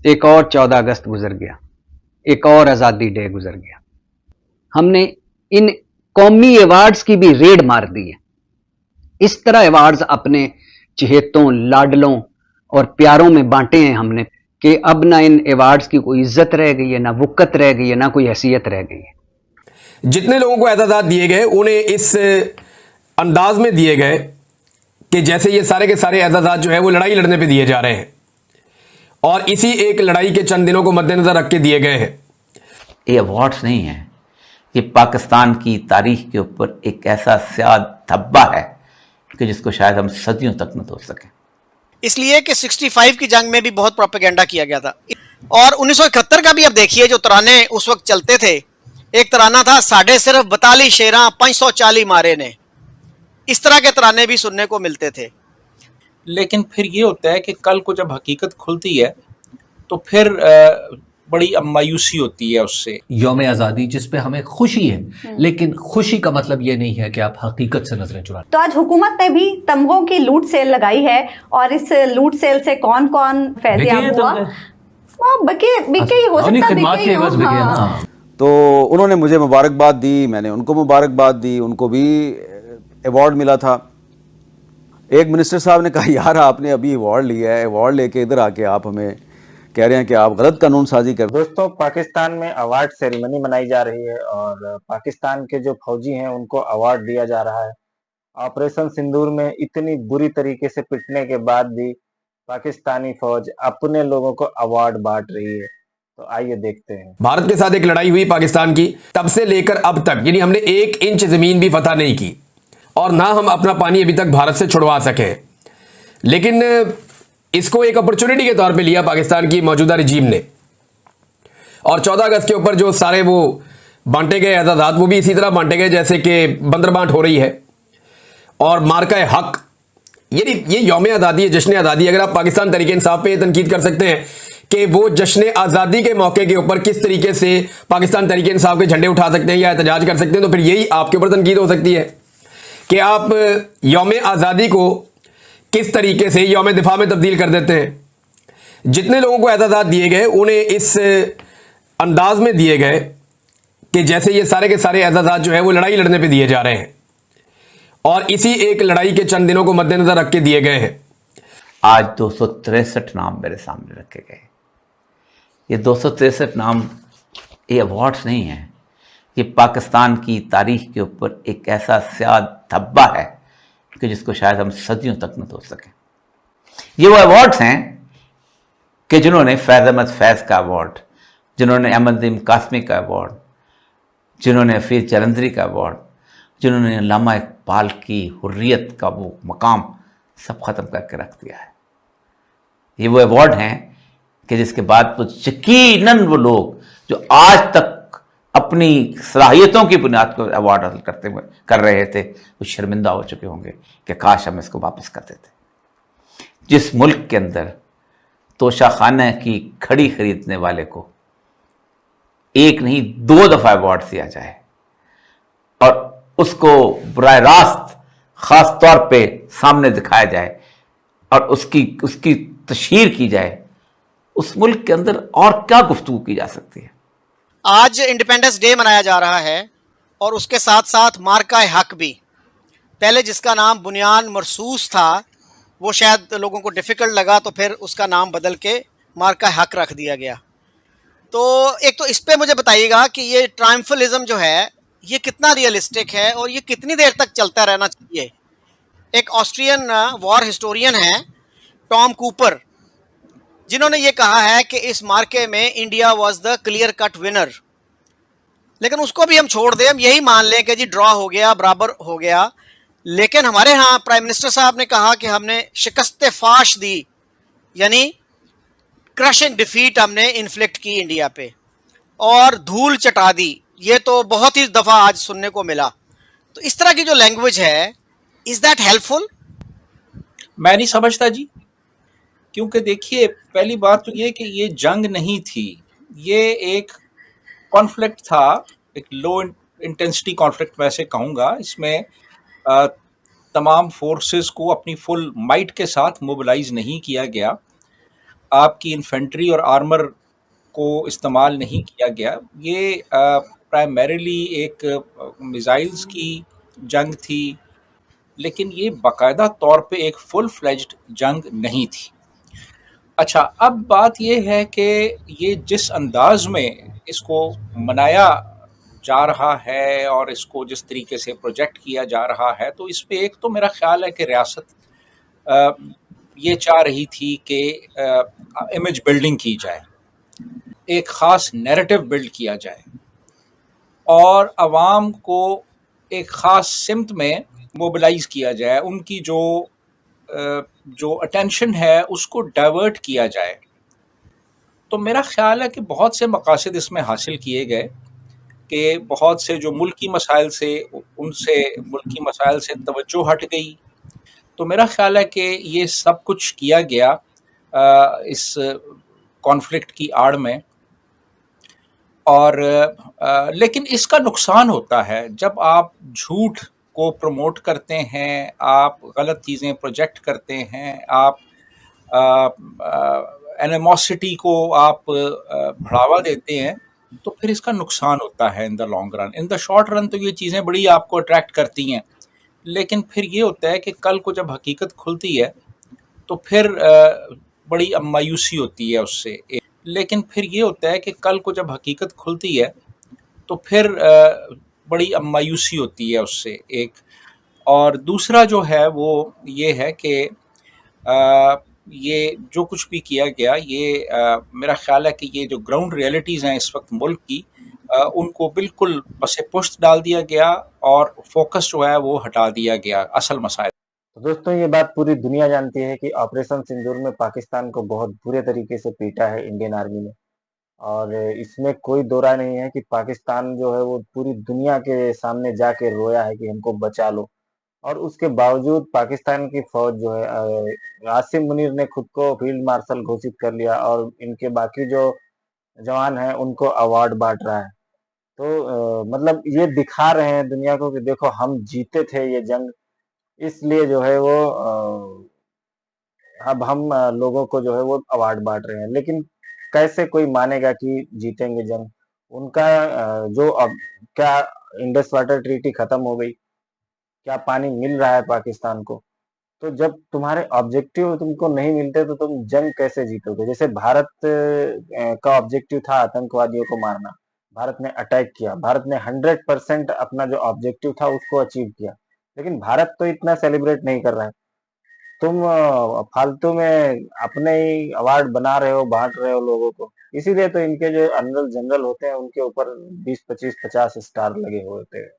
एक और 14 अगस्त गुजर गया, एक और आज़ादी डे गुजर गया। हमने इन कौमी अवार्ड्स की भी रेड मार दी है। इस तरह अवार्ड्स अपने चहेतों, लाडलों और प्यारों में बांटे हैं हमने कि अब ना इन अवार्ड्स की कोई इज्जत रह गई है, ना वुक्कत रह गई है, ना कोई हैसियत रह गई है। जितने लोगों को एजाज़ात दिए गए उन्हें इस अंदाज में दिए गए कि जैसे ये सारे के सारे एजाज़ात जो है वो लड़ाई लड़ने पे दिए जा रहे हैं और इसी एक लड़ाई के चंद दिनों को मद्देनजर रख के दिए गए हैं। ये अवार्ड्स नहीं है, ये पाकिस्तान की तारीख के ऊपर एक ऐसा स्याह धब्बा है कि जिसको शायद हम सदियों तक न धो सकें। इसलिए कि 65 की जंग में भी बहुत प्रोपेगेंडा किया गया था और 1971 का भी अब देखिए जो तराने उस वक्त चलते थे। एक तराना था साढ़े सिर्फ 42 शेरा 540 मारे ने, इस तरह के तराने भी सुनने को मिलते थे। लेकिन फिर ये होता है कि कल को जब हकीकत खुलती है तो फिर बड़ी मायूसी होती है उससे। यौम आज़ादी जिस पे हमें खुशी है, लेकिन खुशी का मतलब ये नहीं है कि आप हकीकत से नजरें चुरा। तो आज हुकूमत ने भी तमगों की लूट सेल लगाई है और इस लूट सेल से कौन कौन फैज़याब हुआ, बिके ही हो सकता है। तो उन्होंने मुझे मुबारकबाद दी, मैंने उनको मुबारकबाद दी, उनको भी अवार्ड मिला था। एक मिनिस्टर साहब ने कहा यार आपने अभी अवार्ड लिया है, अवार्ड लेके इधर आके आप हमें कह रहे हैं कि आप गलत कानून साजी कर। दोस्तों, पाकिस्तान में अवार्ड सेरेमनी मनाई जा रही है और पाकिस्तान के जो फौजी हैं उनको अवार्ड दिया जा रहा है। ऑपरेशन सिंदूर में इतनी बुरी तरीके से पिटने के बाद भी पाकिस्तानी फौज अपने लोगों को अवार्ड बांट रही है। तो आइए देखते हैं। भारत के साथ एक लड़ाई हुई पाकिस्तान की, तब से लेकर अब तक यानी हमने 1 इंच जमीन भी फतह नहीं की और ना हम अपना पानी अभी तक भारत से छुड़वा सके। लेकिन इसको एक अपॉर्चुनिटी के तौर पे लिया पाकिस्तान की मौजूदा रिजीम ने और 14 अगस्त के ऊपर जो सारे वो बांटे गए एजाज़ात वो भी इसी तरह बांटे गए जैसे कि बंदरबांट हो रही है। और मार्का हक ये यौम आज़ादी है, जश्न आज़ादी। अगर आप पाकिस्तान तहरीक इंसाफ पे तनकीद कर सकते हैं कि वो जश्न आज़ादी के मौके के ऊपर किस तरीके से पाकिस्तान तहरीक इंसाफ के झंडे उठा सकते हैं या एहतजाज कर सकते हैं, तो फिर यही आपके ऊपर तनकीद हो सकती है कि आप यौम आज़ादी को किस तरीके से यौम दिफा में तब्दील कर देते हैं। जितने लोगों को एजाज़ात दिए गए उन्हें इस अंदाज में दिए गए कि जैसे ये सारे के सारे एजाज़ात जो है वो लड़ाई लड़ने पे दिए जा रहे हैं और इसी एक लड़ाई के चंद दिनों को मद्देनजर रख के दिए गए हैं। आज 263 नाम मेरे सामने रखे गए। ये 263 नाम ये अवार्ड्स नहीं है, ये पाकिस्तान की तारीख के ऊपर एक ऐसा स्याह धब्बा है कि जिसको शायद हम सदियों तक न धो सकें। ये वो अवार्ड्स हैं कि जिन्होंने फैज़ अहमद फैज़ का अवार्ड, जिन्होंने अहमद नदीम कासमी का अवार्ड, जिन्होंने हफीज़ जलंधरी का अवार्ड, जिन्होंने अल्लामा इकबाल की हुर्रियत का वो मकाम सब ख़त्म करके रख दिया है। ये वो अवार्ड हैं कि जिसके बाद तो यकीनन वो लोग जो आज तक अपनी सलाहियतों की बुनियाद पर अवार्ड हासिल कर रहे थे वो शर्मिंदा हो चुके होंगे कि काश हम इसको वापस कर देते। जिस मुल्क के अंदर तोशाखाना की खड़ी खरीदने वाले को एक नहीं 2 दफ़ा अवार्ड दिया जाए और उसको बराह रास्त ख़ास तौर पे सामने दिखाया जाए और उसकी तशहीर की जाए, उस मुल्क के अंदर और क्या गुफ्तगू की जा सकती है। आज इंडिपेंडेंस डे मनाया जा रहा है और उसके साथ साथ मार्का हक भी। पहले जिसका नाम बुनियान मरसूस था वो शायद लोगों को डिफ़िकल्ट लगा तो फिर उसका नाम बदल के मार्का हक रख दिया गया। तो एक तो इस पे मुझे बताइएगा कि ये ट्रायम्फलिज्म जो है ये कितना रियलिस्टिक है और ये कितनी देर तक चलता रहना चाहिए। एक ऑस्ट्रियन वॉर हिस्टोरियन है टॉम कूपर, जिन्होंने ये कहा है कि इस मार्के में India was the clear cut winner. लेकिन उसको भी हम छोड़ दें, हम यही मान लें कि जी ड्रॉ हो गया, बराबर हो गया, लेकिन हमारे यहाँ प्राइम मिनिस्टर साहब ने कहा कि हमने शिकस्त फाश दी, यानी क्रशिंग डिफीट हमने इन्फ्लिक्ट की इंडिया पे और धूल चटा दी। ये तो बहुत ही दफ़ा आज सुनने को मिला। तो इस तरह की जो लैंग्वेज है, इज दैट हेल्पफुल? मैं नहीं समझता जी, क्योंकि देखिए पहली बात तो ये कि ये जंग नहीं थी, ये एक कॉन्फ्लिक्ट था, एक लो इंटेंसिटी कॉन्फ्लिक्ट मैं ऐसे कहूँगा। इसमें तमाम फोर्सेस को अपनी फुल माइट के साथ मोबिलाइज नहीं किया गया। आपकी इन्फेंट्री और आर्मर को इस्तेमाल नहीं किया गया। ये प्राइमरीली एक मिसाइल्स की जंग थी, लेकिन ये बाकायदा तौर पे एक फुल फ्लेज्ड जंग नहीं थी। अच्छा, अब बात ये है कि ये जिस अंदाज में इसको मनाया जा रहा है और इसको जिस तरीके से प्रोजेक्ट किया जा रहा है, तो इस पे एक तो मेरा ख्याल है कि रियासत अ, ये चाह रही थी कि इमेज बिल्डिंग की जाए, एक ख़ास नैरेटिव बिल्ड किया जाए और अवाम को एक ख़ास सिमत में मोबिलाइज़ किया जाए, उनकी जो अटेंशन है उसको डाइवर्ट किया जाए। तो मेरा ख़्याल है कि बहुत से मकासद इसमें हासिल किए गए कि बहुत से जो मुल्की मसाइल से उनसे मुल्की मसाइल से तवज्जो हट गई। तो मेरा ख़्याल है कि ये सब कुछ किया गया इस कॉन्फ्लिक्ट की आड़ में। और लेकिन इसका नुकसान होता है जब आप झूठ को प्रमोट करते हैं, आप गलत चीज़ें प्रोजेक्ट करते हैं, आप एनिमोसिटी को आप बढ़ावा देते हैं, तो फिर इसका नुकसान होता है in the long run. In the short run तो ये चीज़ें बड़ी आपको अट्रैक्ट करती हैं, लेकिन फिर ये होता है कि कल को जब हकीकत खुलती है तो फिर बड़ी मायूसी होती है उससे। लेकिन फिर ये होता है कि कल को जब हकीकत खुलती है तो फिर बड़ी मायूसी होती है उससे एक। और दूसरा जो है वो ये है कि ये जो कुछ भी किया गया, ये मेरा ख्याल है कि ये जो ग्राउंड रियलिटीज़ हैं इस वक्त मुल्क की, उनको बिल्कुल पसे पुश्त डाल दिया गया और फोकस जो है वो हटा दिया गया असल मसाइल। तो दोस्तों, ये बात पूरी दुनिया जानती है कि ऑपरेशन सिंदूर में पाकिस्तान को बहुत बुरे तरीके से पीटा है इंडियन आर्मी ने। और इसमें कोई दो राय नहीं है कि पाकिस्तान जो है वो पूरी दुनिया के सामने जाके रोया है कि हमको बचा लो। और उसके बावजूद पाकिस्तान की फौज जो है, आसिम मुनीर ने खुद को फील्ड मार्शल घोषित कर लिया और इनके बाकी जो जवान हैं उनको अवार्ड बांट रहा है। तो मतलब ये दिखा रहे हैं दुनिया को कि देखो हम जीते थे ये जंग, इसलिए जो है वो अब हम लोगों को जो है वो अवार्ड बांट रहे हैं। लेकिन कैसे कोई मानेगा कि जीतेंगे जंग? उनका जो अब क्या इंडस वाटर ट्रीटी खत्म हो गई? क्या पानी मिल रहा है पाकिस्तान को? तो जब तुम्हारे ऑब्जेक्टिव तुमको नहीं मिलते तो तुम जंग कैसे जीतोगे? जैसे भारत का ऑब्जेक्टिव था आतंकवादियों को मारना, भारत ने अटैक किया, भारत ने 100% अपना जो ऑब्जेक्टिव था उसको अचीव किया। लेकिन भारत तो इतना सेलिब्रेट नहीं कर रहा है। तुम फालतू में अपने ही अवार्ड बना रहे हो, बांट रहे हो लोगों को। इसीलिए तो इनके जो जनरल जनरल होते हैं उनके ऊपर 20, 25, 50 स्टार लगे हुए होते हैं।